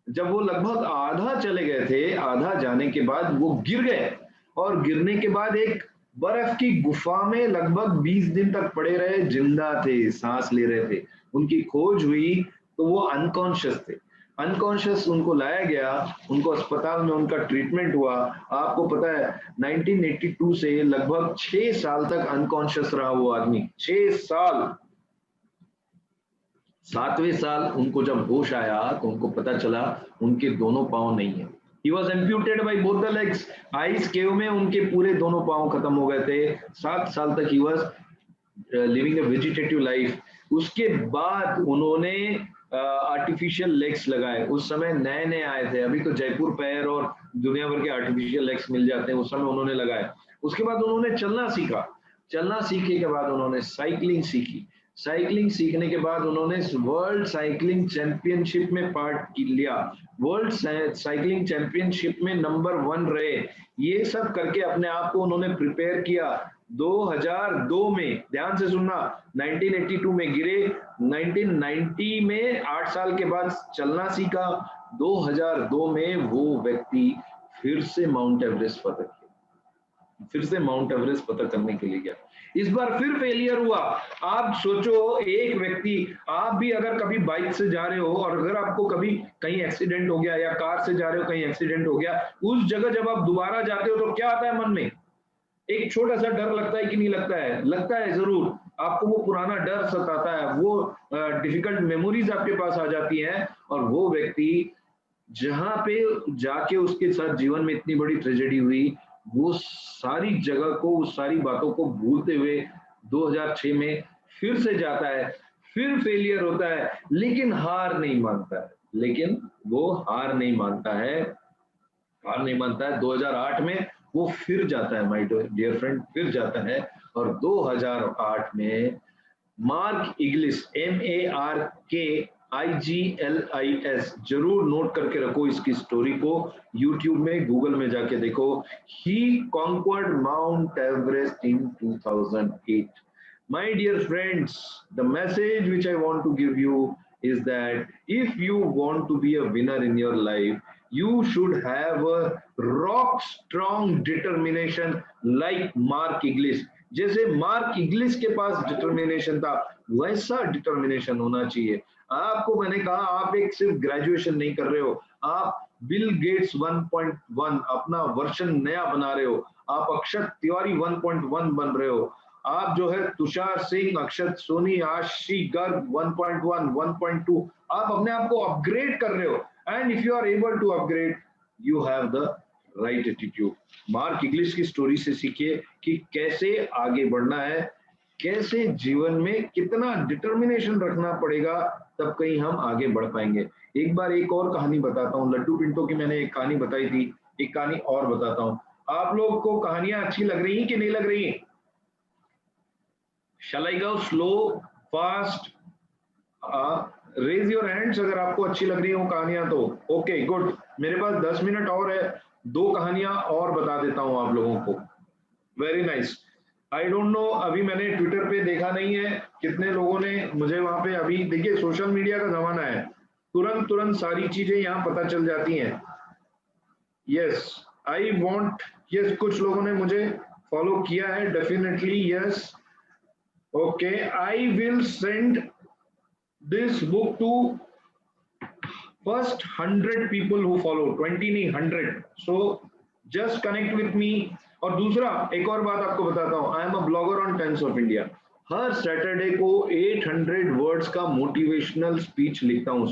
जब वो लगभग आधा चले गए थे, आधा जाने के बाद वो गिर गए, और गिरने के बाद एक बर्फ की गुफा में लगभग 20 दिन तक पड़े रहे, जिंदा थे, सांस ले रहे थे। उनकी खोज हुई तो वो अनकॉन्शियस थे। अनकॉन्शियस उनको लाया गया, उनको अस्पताल में उनका ट्रीटमेंट हुआ। आपको पता है 1982 से लगभग 6 साल तक अनकॉन्शियस रहा वो आदमी, 6 साल। 7वें साल उनको जब होश आया तो उनको पता चला उनके दोनों पांव नहीं है। He was amputated by both the legs. Ice cave में उनके पूरे दोनों पांव खत्म हो गए थे। 7 साल तक he was living a vegetative life. उसके बाद उन्होंने आर्टिफिशियल लेग्स लगाए। उस समय नए नए आए थे, अभी तो जयपुर पैर और दुनिया भर के आर्टिफिशियल लेग्स मिल जाते हैं, उस समय उन्होंने लगाए। उसके बाद उन्होंने चलना सीखा। चलना सीखने के बाद उन्होंने साइकिलिंग सीखी। साइकिलिंग सीखने के बाद उन्होंने वर्ल्ड साइकिलिंग चैंपियनशिप में पार्ट लिया। वर्ल्ड साइकिलिंग चैंपियनशिप में नंबर 1 रहे। ये सब करके अपने आप को उन्होंने प्रिपेयर किया। 2002 में, ध्यान से सुनना, 1982 में गिरे, 1990 में 8 साल के बाद चलना सीखा, 2002 में वो व्यक्ति फिर से माउंट एवरेस्ट फतह किया, फिर से माउंट एवरेस्ट फतह करने के लिए गया। इस बार फिर फेलियर हुआ। आप सोचो, एक व्यक्ति, आप भी अगर कभी बाइक से जा रहे हो और अगर आपको कभी कहीं एक्सीडेंट हो गया, या कार से जा रहे हो कहीं एक्सीडेंट हो गया, उस जगह जब आप दोबारा जाते हो तो क्या आता है मन में? एक छोटा सा डर लगता है कि नहीं लगता है? लगता है जरूर। आपको वो पुराना डर सताता है, वो डिफिकल्ट मेमोरीज आपके पास आ जाती हैं। और वो व्यक्ति जहां पे जाके उसके साथ जीवन में इतनी बड़ी ट्रेजेडी हुई, वो सारी जगह को, उस सारी बातों को भूलते हुए 2006 में फिर से जाता है, फिर फेलियर होता है, लेकिन हार नहीं मानता है। लेकिन वो हार नहीं मानता है, हार नहीं मानता है। 2008 में वो फिर जाता है, माय डियर फ्रेंड, फिर जाता है। और 2008 में मार्क इग्लिस, MARKIGLIS, जरूर नोट करके रखो इसकी स्टोरी को, यूट्यूब में, गूगल में जाके देखो। He conquered Mount Everest in 2008. My dear friends, the message which I want to give you is that if you want to be a winner in your life, you should have a rock strong determination like Mark Iglis. जैसे mark English के पास determination था, वैसा determination होना चाहिए आपको। मैंने कहा, आप एक सिर्फ ग्रेजुएशन नहीं कर रहे हो, आप बिल गेट्स 1.1 अपना वर्जन नया बना रहे हो, आप अक्षत तिवारी 1.1 बन रहे हो, आप जो है तुषार सिंह, अक्षत सोनी, आशी गर्ग 1.1, 1.2, आप अपने आप को अपग्रेड कर रहे हो। And if you are able to upgrade, you have the right attitude. Mark Inglis की स्टोरी से सीखिए कि कैसे आगे बढ़ना है, कैसे जीवन में कितना डिटर्मिनेशन रखना पड़ेगा, तब कहीं हम आगे बढ़ पाएंगे। एक बार एक और कहानी बताता हूँ, लड्डू पिंटो की मैंने एक कहानी बताई थी, एक कहानी और बताता हूँ। आप लोग को कहानियां अच्छी लग रही हैं कि नहीं लग रही हैं? Shall I go slow, fast? Raise your hands अगर आपको अच्छी लग रही हो कहानियां तो। ओके गुड, मेरे पास 10 मिनट और है, 2 कहानियां और बता देता हूं आप लोगों को। Very nice. I don't know, अभी मैंने ट्विटर पे देखा नहीं है कितने लोगों ने मुझे वहां पे, अभी देखिए सोशल मीडिया का जमाना है, तुरंत तुरंत सारी चीजें यहाँ पता चल जाती हैं। यस, आई वॉन्ट, यस, कुछ लोगों ने मुझे फॉलो किया है, definitely, yes. Okay, I will send this book to first 100 people who follow, 20 नहीं 100, so just connect with me। और दूसरा एक और बात आपको बताता हूँ, I am a blogger on times of India. Her Saturday को 800 वर्ड्स का मोटिवेशनल स्पीच लिखता हूँ।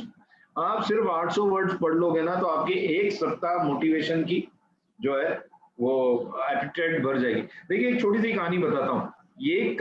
आप सिर्फ 800 वर्ड्स पढ़ लोगे ना तो आपके एक सप्ताह मोटिवेशन की जो है वो एपिटाइट भर जाएगी। देखिए एक छोटी सी कहानी बताता हूँ, ये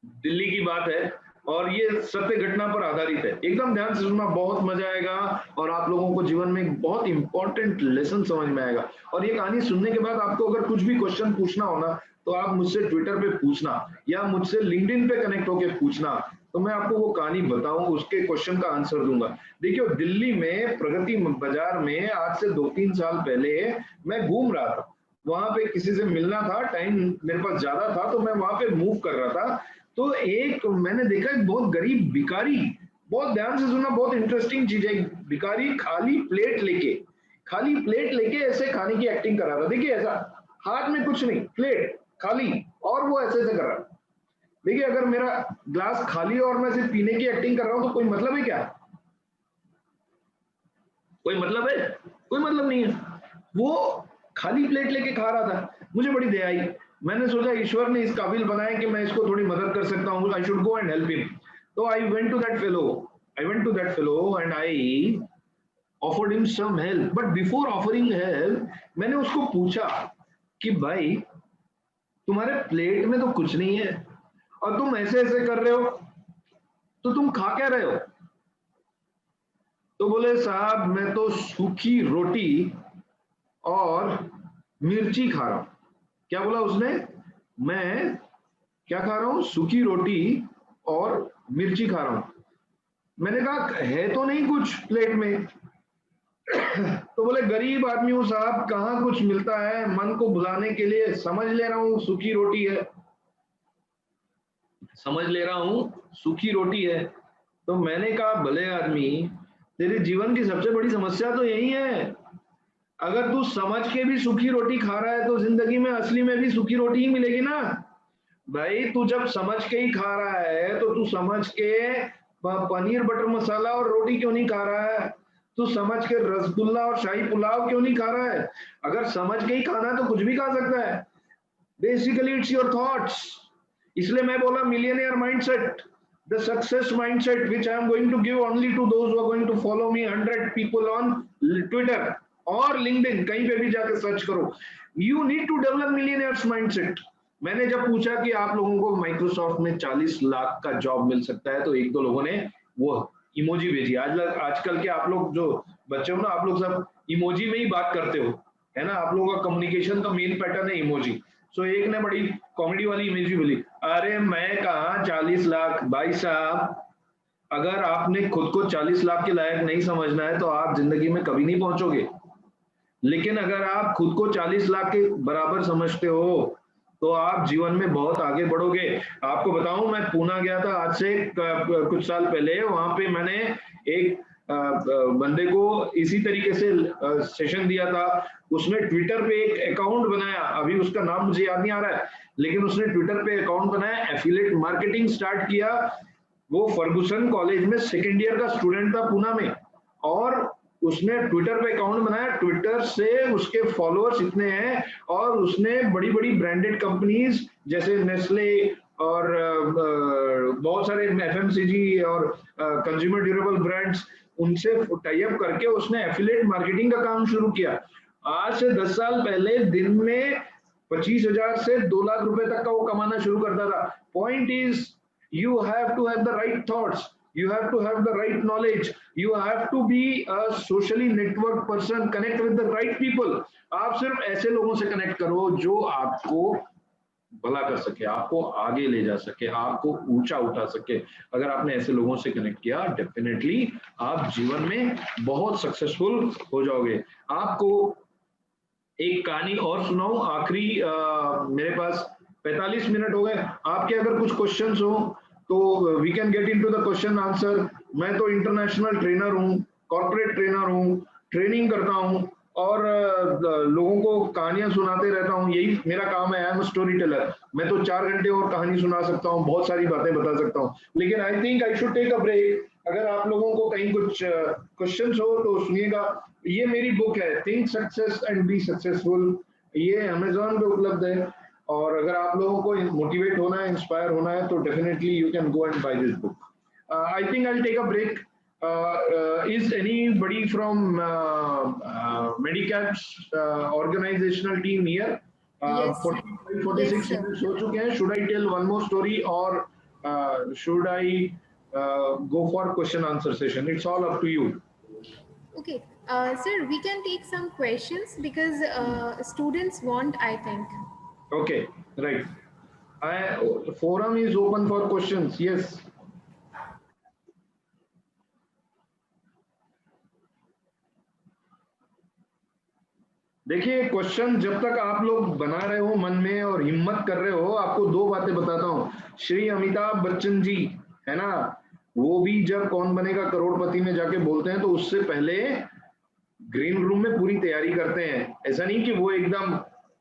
दिल्ली की बात है और ये सत्य घटना पर आधारित है। एकदम ध्यान से सुनना, बहुत मजा आएगा और आप लोगों को जीवन में एक बहुत इंपॉर्टेंट लेसन समझ में आएगा। और ये कहानी सुनने के बाद आपको अगर कुछ भी क्वेश्चन पूछना हो ना तो आप मुझसे ट्विटर पे पूछना या मुझसे लिंक्डइन पे कनेक्ट होके पूछना, तो मैं आपको वो कहानी बताऊं, उसके क्वेश्चन का आंसर दूंगा। देखियो दिल्ली में प्रगति बाजार में आज से 2-3 साल पहले मैं घूम रहा था, वहां पे किसी से मिलना था, टाइम मेरे पास ज्यादा था तो मैं वहां पे मूव कर रहा था। तो एक मैंने देखा एक बहुत गरीब भिखारी, बहुत ध्यान से सुनना, बहुत इंटरेस्टिंग चीज है, भिखारी खाली प्लेट लेके ऐसे खाने की एक्टिंग कर रहा था। देखिए ऐसा, हाथ में कुछ नहीं, प्लेट खाली, और वो ऐसे ऐसे कर रहा है। देखिए अगर मेरा ग्लास खाली है और मैं सिर्फ पीने की एक्टिंग कर रहा हूं तो कोई मतलब है क्या? कोई मतलब है? कोई मतलब नहीं है। वो खाली प्लेट लेके खा रहा था, मुझे बड़ी दया आई, मैंने सोचा ईश्वर ने इस काबिल बनाया कि मैं इसको थोड़ी मदद कर सकता हूँ, I should go and help him. तो I went to that fellow, and I offered him some help, but before offering help मैंने उसको पूछा कि भाई तुम्हारे प्लेट में तो कुछ नहीं है और तुम ऐसे ऐसे कर रहे हो, तो तुम खा क्या रहे हो? तो बोले साहब मैं तो सूखी रोटी और मिर्ची खा रहा हूं। क्या बोला उसने? मैं क्या खा रहा हूं? सूखी रोटी और मिर्ची खा रहा हूं। मैंने कहा है तो नहीं कुछ प्लेट में? तो बोले गरीब आदमी हूं साहब, कहां कुछ मिलता है, मन को भुलाने के लिए समझ ले रहा हूं सूखी रोटी है, समझ ले रहा हूं सूखी रोटी है। तो मैंने कहा भले आदमी, तेरे जीवन की सबसे बड़ी समस्या तो यही है, अगर तू समझ के भी सूखी रोटी खा रहा है तो जिंदगी में असली में भी सूखी रोटी ही मिलेगी ना। भाई तू जब समझ के ही खा रहा है तो तू समझ के पनीर बटर मसाला और रोटी क्यों नहीं खा रहा है? तू समझ के रसगुल्ला और शाही पुलाव क्यों नहीं खा रहा है? अगर समझ के ही खाना है तो कुछ भी खा सकता है। Basically it's your thoughts. इसलिए मैं बोला millionaire mindset, the success mindset which I am going to give only to those who are going to follow me, 100 people on Twitter और LinkedIn, कहीं पे भी जाके सर्च करो। You need to develop millionaires mindset। मैंने जब पूछा कि आप लोगों को माइक्रोसॉफ्ट में 40 लाख का जॉब मिल सकता है तो एक दो लोगों ने वो इमोजी भेजी। आजकल के आप लोग जो बच्चे हो ना, आप लोग सब इमोजी में ही बात करते हो, है ना? आप लोगों का कम्युनिकेशन का मेन पैटर्न है इमोजी। सो एक ने बड़ी कॉमेडी वाली इमोजी बोली, अरे मैं कहा 40 लाख। भाई साहब अगर आपने खुद को 40 लाख के लायक नहीं समझना है तो आप जिंदगी में कभी नहीं पहुंचोगे। लेकिन अगर आप खुद को 40 लाख के बराबर समझते हो तो आप जीवन में बहुत आगे बढ़ोगे। आपको बताऊं, मैं पूना गया था आज से कुछ साल पहले, वहां पे मैंने एक बंदे को इसी तरीके से सेशन दिया था। उसने ट्विटर पे एक अकाउंट बनाया, अभी उसका नाम मुझे याद नहीं आ रहा है, लेकिन उसने ट्विटर पे अकाउंट बनाया, एफिलिएट मार्केटिंग स्टार्ट किया। वो फर्गुसन कॉलेज में सेकेंड ईयर का स्टूडेंट था पूना में, और उसने ट्विटर पे अकाउंट बनाया, ट्विटर से उसके फॉलोअर्स इतने हैं, और उसने बड़ी बड़ी ब्रांडेड कंपनीज जैसे नेस्ले और बहुत सारे एफएमसीजी और कंज्यूमर ड्यूरेबल ब्रांड्स, उनसे टाई अप करके उसने एफिलिएट मार्केटिंग का काम शुरू किया। आज से 10 साल पहले दिन में 25,000 से 2 लाख रुपए तक का वो कमाना शुरू करता था। Point is you have to have the right thoughts, you have to have the right knowledge, you have to be a socially networked person, connect with the right people। आप सिर्फ ऐसे लोगों से कनेक्ट करो जो आपको भला कर सके, आपको आगे ले जा सके, आपको ऊंचा उठा सके। अगर आपने ऐसे लोगों से कनेक्ट किया, डेफिनेटली आप जीवन में बहुत सक्सेसफुल हो जाओगे। आपको एक कहानी और सुनाऊं आखिरी, मेरे पास 45 मिनट हो गए। आपके अगर कुछ क्वेश्चंस हो तो we can get into the question answer. मैं तो इंटरनेशनल ट्रेनर हूँ, कॉर्पोरेट ट्रेनर हूँ, ट्रेनिंग करता हूँ और लोगों को कहानियां सुनाते रहता हूँ, यही मेरा काम है। I am story teller. मैं तो 4 घंटे और कहानी सुना सकता हूँ, बहुत सारी बातें बता सकता हूँ, लेकिन I think I should take a break. अगर आप लोगों को कहीं कुछ क्वेश्चंस हो तो सुनिएगा। ये मेरी बुक है, think success and be successful, ये अमेजोन पे उपलब्ध है, और अगर आप लोगों को मोटिवेट होना है, इंस्पायर होना है तो definitely you can go and buy this book. I think I will take a break. Is anybody from Medicap's organizational team here? Yes, sir. 46 Yes, sir. minutes हो चुके हैं। Should I tell one more story or should I go for question answer session? It's all up to you. Okay, sir, we can take some questions because students want, I think. Okay, right. Forum is open for questions. Yes. देखिए question जब तक आप लोग बना रहे हो मन में और हिम्मत कर रहे हो, आपको 2 बातें बताता हूँ। श्री अमिताभ बच्चन जी है ना, वो भी जब कौन बनेगा करोड़पति में जाके बोलते हैं तो उससे पहले ग्रीन रूम में पूरी तैयारी करते हैं। ऐसा नहीं कि वो एकदम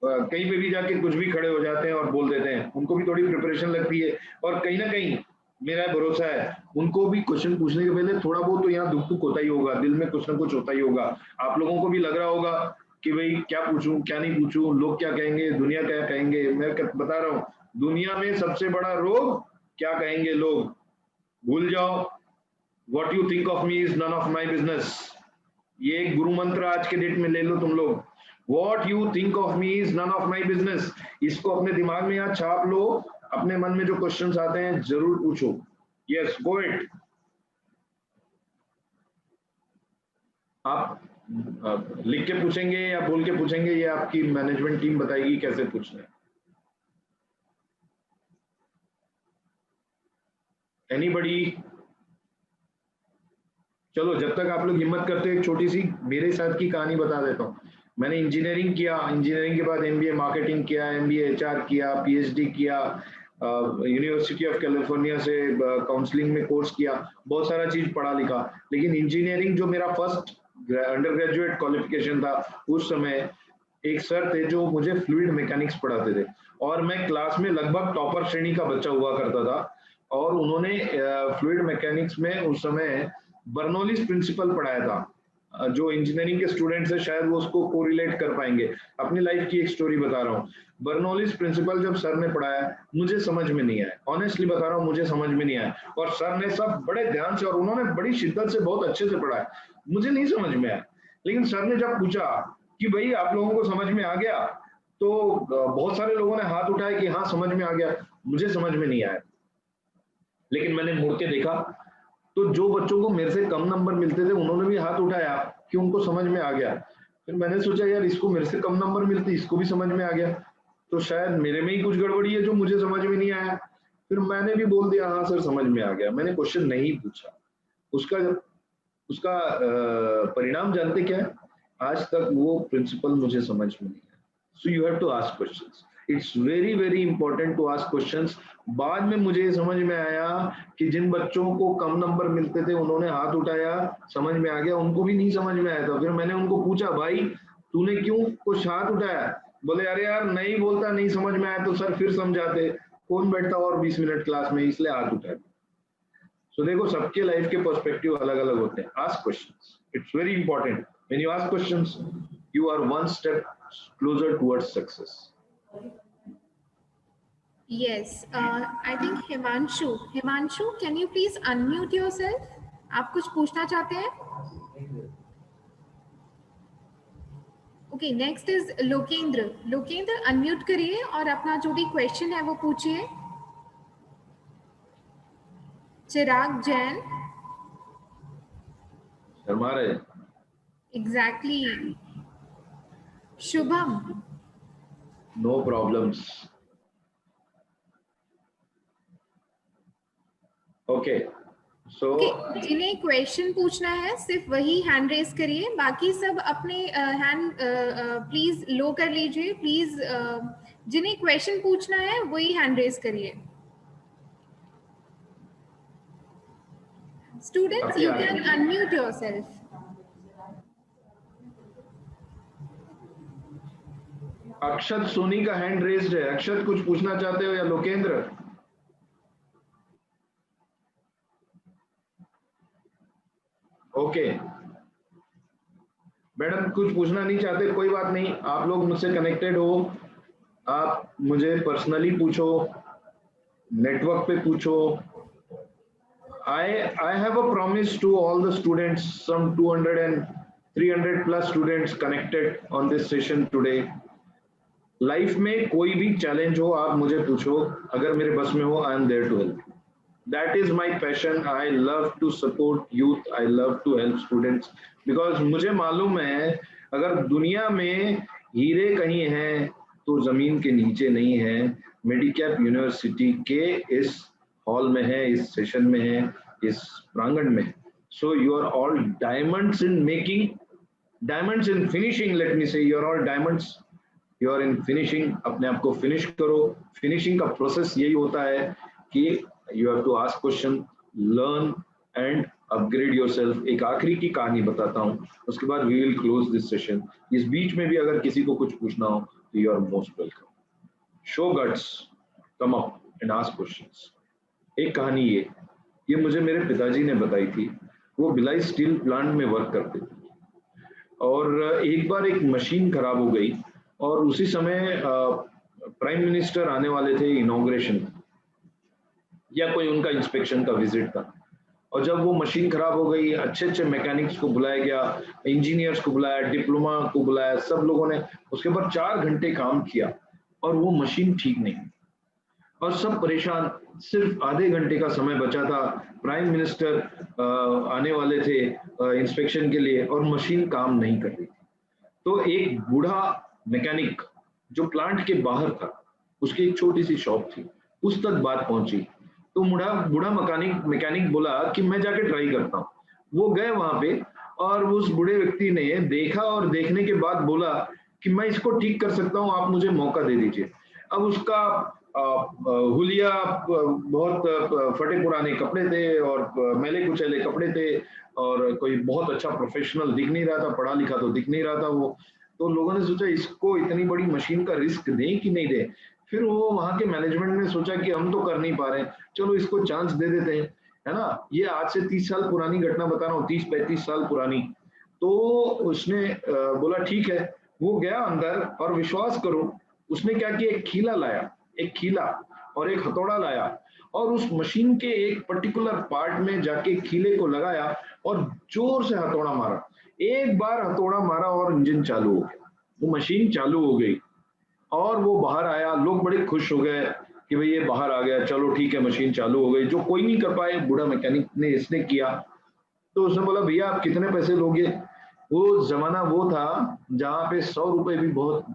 कहीं पे भी जाके कुछ भी खड़े हो जाते हैं और बोल देते हैं, उनको भी थोड़ी प्रिपरेशन लगती है, और कहीं ना कहीं मेरा भरोसा है उनको भी क्वेश्चन पूछने के पहले थोड़ा बहुत तो यहाँ दुख होता ही होगा, दिल में कुछ ना कुछ होता ही होगा। आप लोगों को भी लग रहा होगा कि भाई क्या पूछूं क्या नहीं पूछूं, लोग क्या कहेंगे, दुनिया क्या कहेंगे। मैं बता रहा हूँ, दुनिया में सबसे बड़ा रोग क्या कहेंगे लोग, भूल जाओ। What you think of me is none of my business. ये एक गुरु मंत्र आज के डेट में ले लो तुम लोग, what you think of me is none of my business. इसको अपने दिमाग में यहाँ छाप लो, अपने मन में जो क्वेश्चंस आते हैं जरूर पूछो। Yes, go it. आप लिख के पूछेंगे या बोल के पूछेंगे, ये आपकी मैनेजमेंट टीम बताएगी कैसे पूछना है। एनीबडी? चलो, जब तक आप लोग हिम्मत करते हो, एक छोटी सी मेरे साथ की कहानी बता देता हूँ। मैंने इंजीनियरिंग किया, इंजीनियरिंग के बाद एमबीए मार्केटिंग किया, एमबीए एचआर किया, पीएचडी किया, यूनिवर्सिटी ऑफ कैलिफोर्निया से काउंसलिंग में कोर्स किया, बहुत सारा चीज पढ़ा लिखा। लेकिन इंजीनियरिंग जो मेरा फर्स्ट अंडर ग्रेजुएट क्वालिफिकेशन था, उस समय एक सर थे जो मुझे फ्लूइड मैकेनिक्स पढ़ाते थे, और मैं क्लास में लगभग टॉपर श्रेणी का बच्चा हुआ करता था। और उन्होंने फ्लूइड मैकेनिक्स में उस समय बर्नौलीज प्रिंसिपल पढ़ाया था। जो इंजीनियरिंग के स्टूडेंट्स हैं शायद वो उसको कोरिलेट कर पाएंगे। अपनी लाइफ की एक स्टोरी बता रहा हूँ। बर्नौलीज प्रिंसिपल जब सर ने पढ़ाया, मुझे समझ में नहीं आया, ऑनेस्टली बता रहा हूँ, मुझे समझ में नहीं आया। और सर ने सब बड़े ध्यान से और उन्होंने बड़ी शिद्दत से बहुत अच्छे से पढ़ाया, मुझे नहीं समझ में आया। लेकिन सर ने जब पूछा कि भाई आप लोगों को समझ में आ गया, तो बहुत सारे लोगों ने हाथ उठाया कि हाँ समझ में आ गया। मुझे समझ में नहीं आया, लेकिन मैंने मुड़ के देखा तो जो बच्चों को मेरे से कम नंबर मिलते थे उन्होंने भी हाथ उठाया कि उनको समझ में आ गया। फिर मैंने सोचा यार, इसको मेरे से कम नंबर मिलते, इसको भी समझ में आ गया, तो शायद मेरे में ही कुछ गड़बड़ी है जो मुझे समझ में नहीं आया। फिर मैंने भी बोल दिया हाँ सर समझ में आ गया, मैंने क्वेश्चन नहीं पूछा। उसका उसका परिणाम जानते क्या है? आज तक वो प्रिंसिपल मुझे समझ में नहीं आया। So you have to ask questions, it's very very important to ask questions. बाद में मुझे समझ में आया कि जिन बच्चों को कम नंबर मिलते थे उन्होंने हाथ उठाया, समझ में आ गया, उनको भी नहीं समझ में आया था। फिर मैंने उनको पूछा, भाई तूने क्यों कुछ हाथ उठाया? बोले अरे यार नहीं बोलता, नहीं समझ में आया तो सर फिर समझाते, कौन बैठता और 20 मिनट क्लास में, इसलिए हाथ उठाया। सो देखो, सबके लाइफ के पर्सपेक्टिव अलग अलग होते हैं। Ask questions, it's very important. When you ask questions, you are one step closer towards success. Yes, I think Himanshu, can you please unmute yourself? आप कुछ पूछना चाहते हैं? Okay, next is Lokendra. Lokendra unmute करिए और अपना जो भी क्वेश्चन है वो पूछिए। चिराग जैन। शर्मा रहे। Exactly. Shubham. No problems. Okay. So जिन्हें क्वेश्चन पूछना है सिर्फ वही हैंड रेज करिए, बाकी सब अपने हैंड प्लीज लो कर लीजिए। प्लीज जिन्हें क्वेश्चन पूछना है वही हैंड रेज करिए। Students you can unmute yourself. Akshat Soni का हैंड रेज्ड है। अक्षत कुछ पूछना चाहते हो या लोकेंद्र? ओके मैडम, कुछ पूछना नहीं चाहते, कोई बात नहीं, आप लोग मुझसे कनेक्टेड हो, आप मुझे पर्सनली पूछो, नेटवर्क पे पूछो। I have a promise to all the students, some 200 and 300 plus students connected on this session today. Life में कोई भी चैलेंज हो आप मुझे पूछो, अगर मेरे बस में हो, I am there to help. That is my passion. I love to support youth, I love to help students, because मुझे मालूम है अगर दुनिया में हीरे कहीं हैं तो जमीन के नीचे नहीं है, मेडिकैप यूनिवर्सिटी के इस हॉल में है, इस सेशन में है, इस प्रांगण में। So you are all diamonds in making, diamonds in finishing, let me say, you are all diamonds, you are in finishing. अपने आप को फिनिश करो। फिनिशिंग का प्रोसेस यही होता है कि you have to ask question, learn and upgrade yourself. एक आखिरी की कहानी बताता हूँ, उसके बाद we will close this session. इस बीच में भी अगर किसी को कुछ पूछना हो You are most welcome. Show guts, come up and ask questions. एक कहानी ये मुझे मेरे पिताजी ने बताई थी। वो भिलाई स्टील प्लांट में वर्क करते थे और एक बार एक मशीन खराब हो गई और उसी समय प्राइम मिनिस्टर आने वाले थे इनॉग्रेशन या कोई उनका इंस्पेक्शन का विजिट था और जब वो मशीन खराब हो गई अच्छे अच्छे मैकेनिक्स को बुलाया गया, इंजीनियर्स को बुलाया, डिप्लोमा को बुलाया, सब लोगों ने उसके ऊपर 4 घंटे काम किया और वो मशीन ठीक नहीं और सब परेशान। सिर्फ आधे घंटे का समय बचा था, प्राइम मिनिस्टर आने वाले थे इंस्पेक्शन के लिए और मशीन काम नहीं कर रही थी। तो एक बूढ़ा मैकेनिक जो प्लांट के बाहर था, उसकी एक छोटी सी शॉप थी, उस तक बात पहुंची। तो बूढ़ा मैकेनिक बोला कि मैं जाके ट्राई करता हूँ। वो गए वहां पे और उस बूढ़े व्यक्ति ने देखा और देखने के बाद बोला कि मैं इसको ठीक कर सकता हूँ, आप मुझे मौका दे दीजिए। अब उसका हुलिया बहुत फटे पुराने कपड़े थे और मैले कुचैले कपड़े थे और कोई बहुत अच्छा प्रोफेशनल दिख नहीं रहा था, पढ़ा लिखा तो दिख नहीं रहा था वो। तो लोगों ने सोचा इसको इतनी बड़ी मशीन का रिस्क दें कि नहीं दें। फिर वो वहां के मैनेजमेंट ने सोचा कि हम तो कर नहीं पा रहे, चलो इसको चांस दे देते हैं, है ना। ये आज से 30 साल पुरानी घटना बता रहा हूँ, 30-35 साल पुरानी। तो उसने बोला ठीक है। वो गया अंदर और विश्वास करो उसने क्या किया, एक खीला लाया, एक खीला और एक हथौड़ा लाया और उस मशीन के एक पर्टिकुलर पार्ट में जाके खीले को लगाया और जोर से हथौड़ा मारा। एक बार हथौड़ा मारा और इंजन चालू हो गया, वो मशीन चालू हो गई और वो बाहर आया। लोग बड़े खुश हो गए कि भाई ये बाहर आ गया, चलो ठीक है, मशीन चालू हो गई। जो कोई नहीं कर पाए, बूढ़ा मैकेनिक ने इसने किया। तो उसने बोला भैया आप कितने पैसे लोगे। वो जमाना वो था जहाँ पे 100 रुपए भी बहुत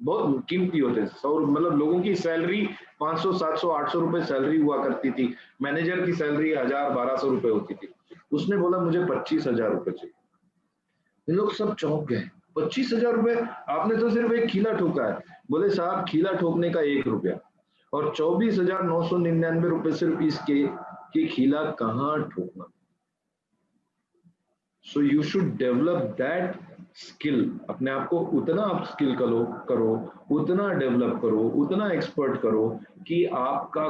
बहुत कीमती होते। 100 मतलब लोगों की सैलरी 500, 700, 800 रुपए सैलरी हुआ करती थी। मैनेजर की सैलरी 1000, 1200 रुपए होती थी। उसने बोला मुझे 25,000 रुपए चाहिए। इन लोग सब चौंक गए, 25,000 रुपए, आपने तो सिर्फ एक खीला ठोका है। बोले साहब खीला ठोकने का 1 रुपया और 24,999 रुपए सिर्फ इसके कि खीला कहाँ ठोकना। So you should develop that skill. अपने आप को उतना आप स्किल करो, उतना डेवलप करो, उतना एक्सपर्ट करो कि आपका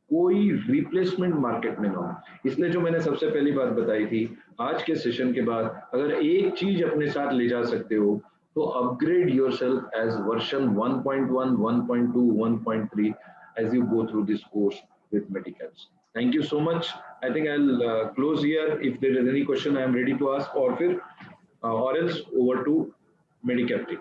कोई रिप्लेसमेंट मार्केट में ना हो। इसलिए जो मैंने सबसे पहली बात बताई थी, आज के सेशन के बाद अगर एक चीज अपने साथ ले जा सकते हो तो upgrade yourself as version 1.1, 1.2, 1.3 as you go through this course with Medicals. Thank you so much. I think I'll close here. If there is any question, I am ready to ask, or else over to Medicap team.